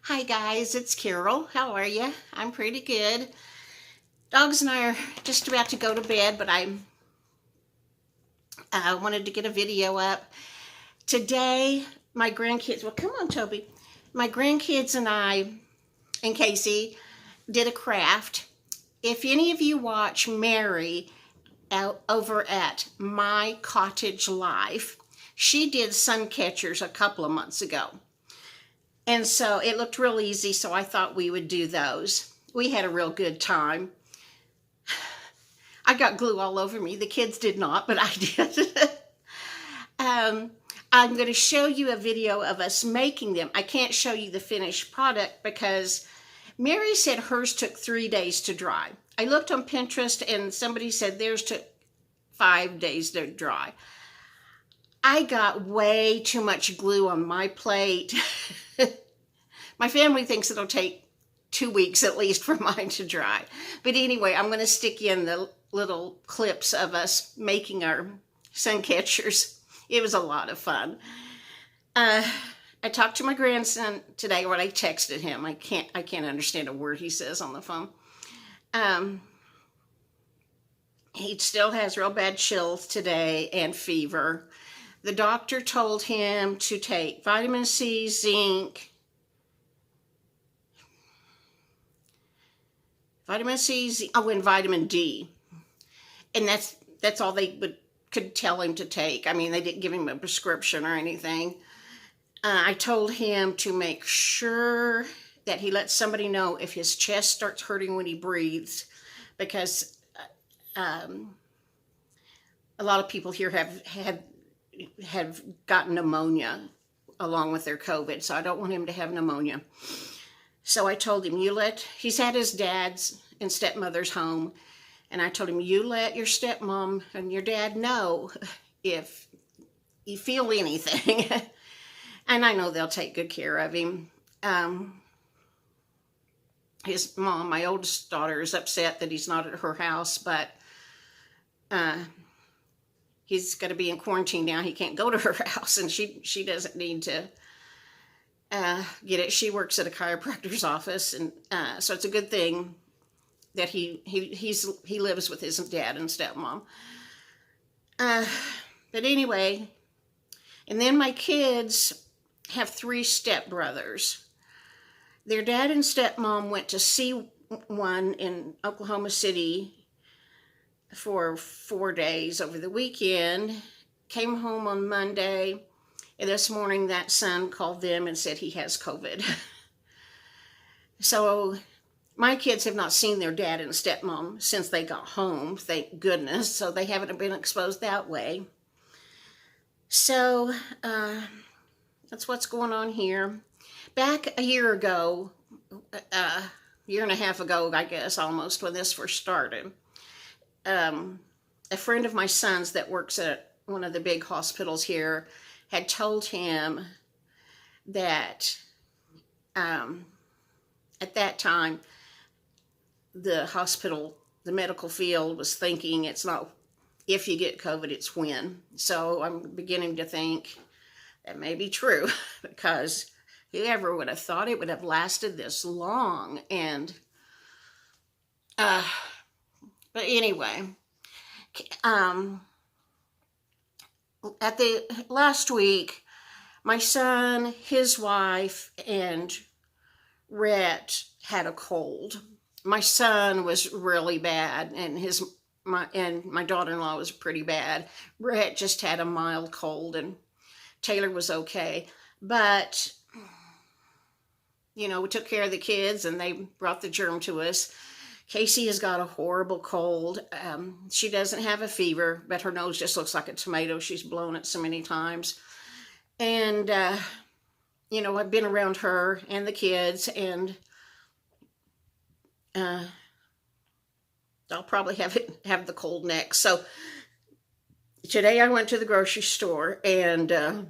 Hi guys, it's Carol. How are you? I'm pretty good. Dogs and I are just about to go to bed, but I wanted to get a video up. Today, my grandkids, well, come on, Toby. My grandkids and I, and Casey, did a craft. If any of you watch Mary out over at My Cottage Life, she did Suncatchers a couple of months ago. And so it looked real easy, so I thought we would do those. We had a real good time. I got glue all over me. The kids did not, but I did. I'm going to show you a video of us making them. I can't show you the finished product because Mary said hers took 3 days to dry. I looked on Pinterest and somebody said theirs took 5 days to dry. I got way too much glue on my plate. My family thinks it'll take 2 weeks at least for mine to dry. But anyway, I'm going to stick in the little clips of us making our Suncatchers. It was a lot of fun. I talked to my grandson today, or I texted him. I can't understand a word he says on the phone. He still has real bad chills today and fever. The doctor told him to take vitamin C, zinc, and vitamin D. And that's all they could tell him to take. I mean, they didn't give him a prescription or anything. I told him to make sure that he lets somebody know if his chest starts hurting when he breathes, because a lot of people here have gotten pneumonia along with their COVID, so I don't want him to have pneumonia. So I told him, he's at his dad's and stepmother's home, and I told him, you let your stepmom and your dad know if you feel anything. And I know they'll take good care of him. His mom, my oldest daughter, is upset that he's not at her house, but he's going to be in quarantine now. He can't go to her house, and she doesn't need to get it. She works at a chiropractor's office, and so it's a good thing that he lives with his dad and stepmom. But anyway, and then my kids have 3 stepbrothers. Their dad and stepmom went to see one in Oklahoma City for 4 days over the weekend, came home on Monday, and this morning that son called them and said he has COVID. So my kids have not seen their dad and stepmom since they got home, thank goodness, so they haven't been exposed that way. So that's what's going on here. Back a year ago, year and a half ago, I guess, almost, when this first started, a friend of my son's that works at one of the big hospitals here had told him that at that time, the hospital, the medical field was thinking it's not if you get COVID, it's when. So I'm beginning to think that may be true, because whoever would have thought it would have lasted this long. And but anyway, at the last week, my son, his wife, and Rhett had a cold. My son was really bad, and my daughter-in-law was pretty bad. Rhett just had a mild cold, and Taylor was okay. But we took care of the kids, and they brought the germ to us. Casey has got a horrible cold. She doesn't have a fever, but her nose just looks like a tomato. She's blown it so many times. And, I've been around her and the kids, and I'll probably have the cold next. So today I went to the grocery store and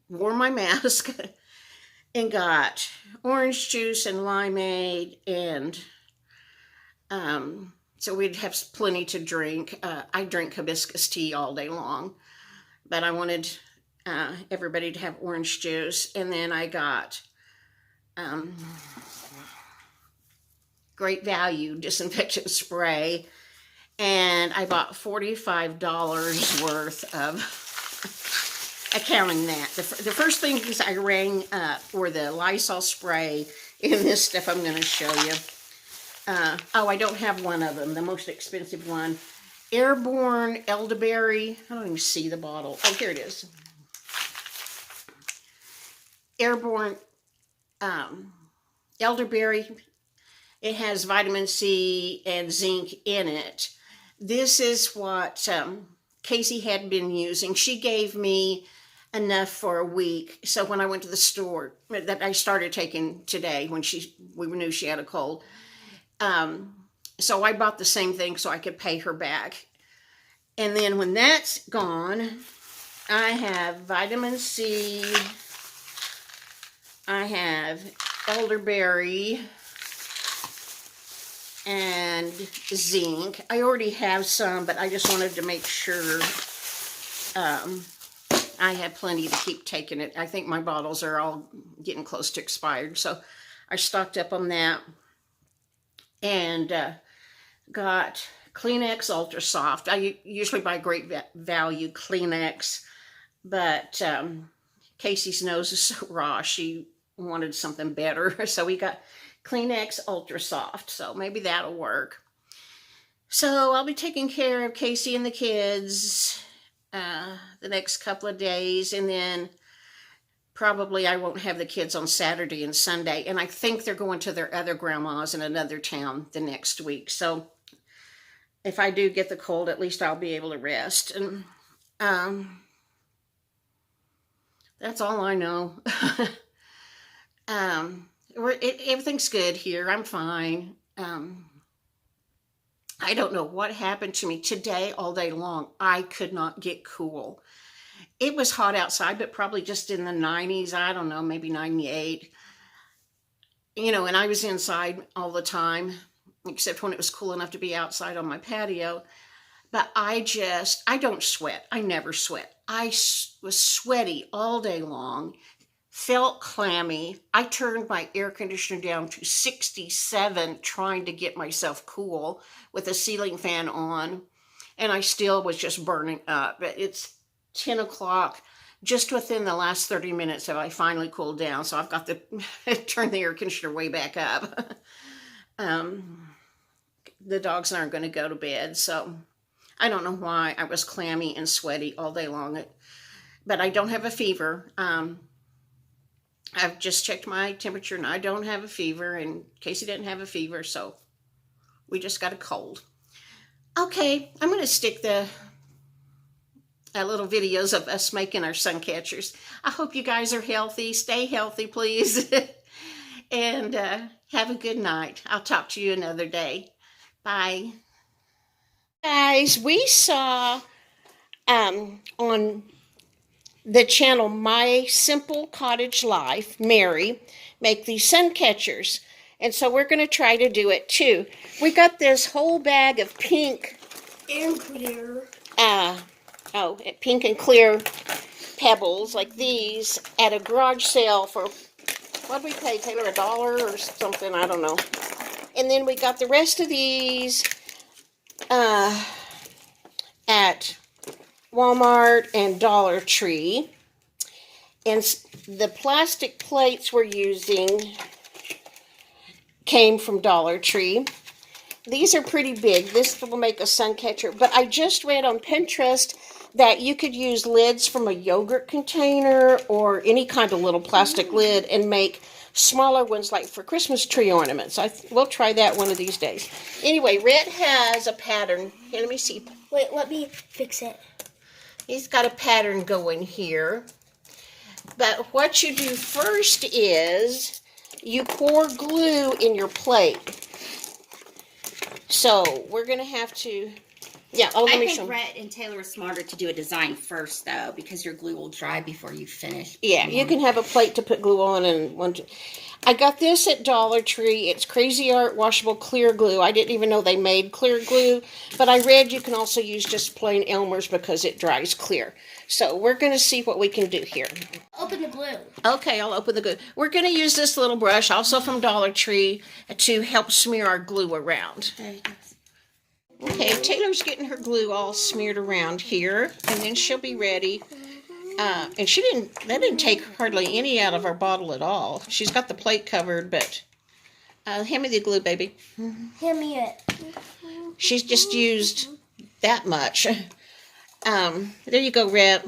wore my mask and got orange juice and limeade, and so we'd have plenty to drink. I drink hibiscus tea all day long, but I wanted everybody to have orange juice. And then I got Great Value disinfectant spray, and I bought $45 worth of, accounting that. The first things I rang up were the Lysol spray and this stuff I'm going to show you. Oh, I don't have one of them, the most expensive one. Airborne Elderberry. I don't even see the bottle. Oh, here it is. Airborne Elderberry. It has vitamin C and zinc in it. This is what Casey had been using. She gave me enough for a week. So when I went to the store, that I started taking today when we knew she had a cold. So I bought the same thing so I could pay her back. And then when that's gone, I have vitamin C. I have elderberry and zinc. I already have some, but I just wanted to make sure I had plenty to keep taking it. I think my bottles are all getting close to expired, so I stocked up on that. And got Kleenex Ultra Soft. I usually buy Great Value Kleenex, but Casey's nose is so raw. She wanted something better, so we got Kleenex Ultra Soft, so maybe that'll work. So I'll be taking care of Casey and the kids the next couple of days, and then probably I won't have the kids on Saturday and Sunday, and I think they're going to their other grandma's in another town the next week. So if I do get the cold, at least I'll be able to rest. And that's all I know. Everything's good here. I'm fine. I don't know what happened to me today all day long. I could not get cool. It was hot outside, but probably just in the 90s. I don't know, maybe 98. You know, and I was inside all the time, except when it was cool enough to be outside on my patio. But I don't sweat. I never sweat. I was sweaty all day long, felt clammy. I turned my air conditioner down to 67 trying to get myself cool with a ceiling fan on, and I still was just burning up. It's 10 o'clock. Just within the last 30 minutes have I finally cooled down, so I've got to turn the air conditioner way back up. The dogs aren't going to go to bed, so I don't know why I was clammy and sweaty all day long. But I don't have a fever. I've just checked my temperature, and I don't have a fever, and Casey didn't have a fever, so we just got a cold. Okay, I'm going to stick the little videos of us making our Suncatchers. I hope you guys are healthy. Stay healthy, please. And have a good night. I'll talk to you another day. Bye. Guys, we saw on the channel My Simple Cottage Life, Mary, make these Suncatchers. And so we're going to try to do it too. We got this whole bag of pink and clear. Pink and clear pebbles like these at a garage sale for, what did we pay, Taylor, $1 or something? I don't know. And then we got the rest of these at Walmart and Dollar Tree. And the plastic plates we're using came from Dollar Tree. These are pretty big. This will make a Suncatcher. But I just read on Pinterest that you could use lids from a yogurt container or any kind of little plastic lid and make smaller ones like for Christmas tree ornaments. We'll try that one of these days. Anyway, Rhett has a pattern. Here, let me see. Wait, let me fix it. He's got a pattern going here. But what you do first is you pour glue in your plate. So we're going to have to Yeah, I let me think show 'em. Rhett and Taylor are smarter to do a design first, though, because your glue will dry before you finish. Yeah, you can have a plate to put glue on and one. I got this at Dollar Tree. It's Crazy Art washable clear glue. I didn't even know they made clear glue, but I read you can also use just plain Elmer's because it dries clear. So we're going to see what we can do here. Open the glue. Okay, I'll open the glue. We're going to use this little brush, also from Dollar Tree, to help smear our glue around. There you go. Okay, Taylor's getting her glue all smeared around here, and then she'll be ready. And that didn't take hardly any out of our bottle at all. She's got the plate covered, but hand me the glue, baby. Hand me it. She's just used that much. There you go, Rhett.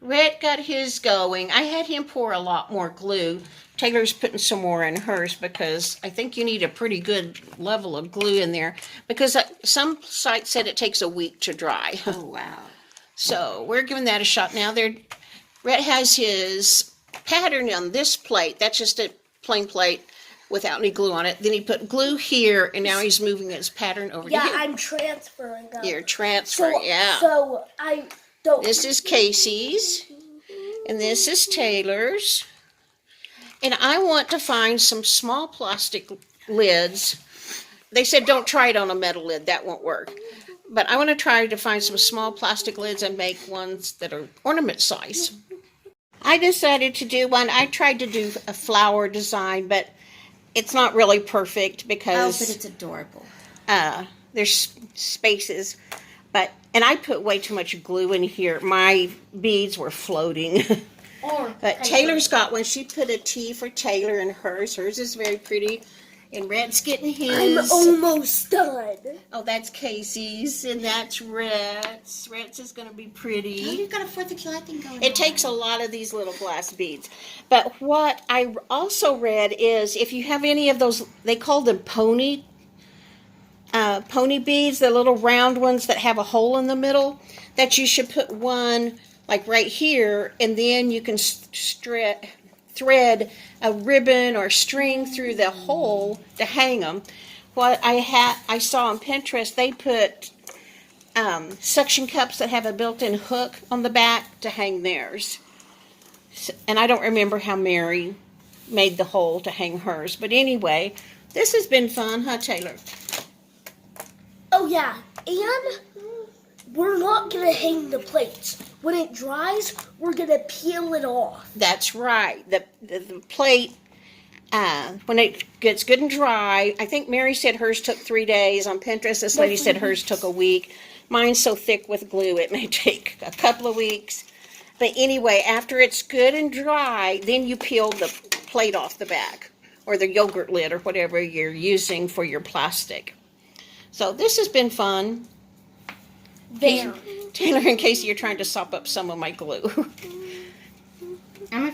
Rhett got his going. I had him pour a lot more glue. Taylor's putting some more in hers because I think you need a pretty good level of glue in there because some sites said it takes a week to dry. Oh, wow. So we're giving that a shot now. Rhett has his pattern on this plate. That's just a plain plate without any glue on it. Then he put glue here, and now he's moving his pattern over to here. Yeah, I'm transferring them. You're transferring, yeah. So I don't. This is Casey's, and this is Taylor's. And I want to find some small plastic lids. They said don't try it on a metal lid. That won't work. But I want to try to find some small plastic lids and make ones that are ornament size. I decided to do one. I tried to do a flower design, but it's not really perfect because... Oh, but it's adorable. There's spaces. And I put way too much glue in here. My beads were floating. But Taylor's got one. She put a T for Taylor in hers. Hers is very pretty. And Rhett's getting his. I'm almost done. Oh, that's Casey's, and that's Rhett's. Rhett's is going to be pretty. Oh, you've got a 4th of July thing going on. It takes a lot of these little glass beads. But what I also read is if you have any of those, they call them pony beads, the little round ones that have a hole in the middle, that you should put one like right here, and then you can thread a ribbon or string through the hole to hang them. What I saw on Pinterest, they put suction cups that have a built-in hook on the back to hang theirs. And I don't remember how Mary made the hole to hang hers. But anyway, this has been fun, huh, Taylor? Oh, yeah. And we're not going to hang the plates. When it dries, we're going to peel it off. That's right. The plate, when it gets good and dry, I think Mary said hers took 3 days. On Pinterest, this lady said hers took a week. Mine's so thick with glue, it may take a couple of weeks. But anyway, after it's good and dry, then you peel the plate off the back, or the yogurt lid, or whatever you're using for your plastic. So this has been fun. There. Taylor and Casey are trying to sop up some of my glue.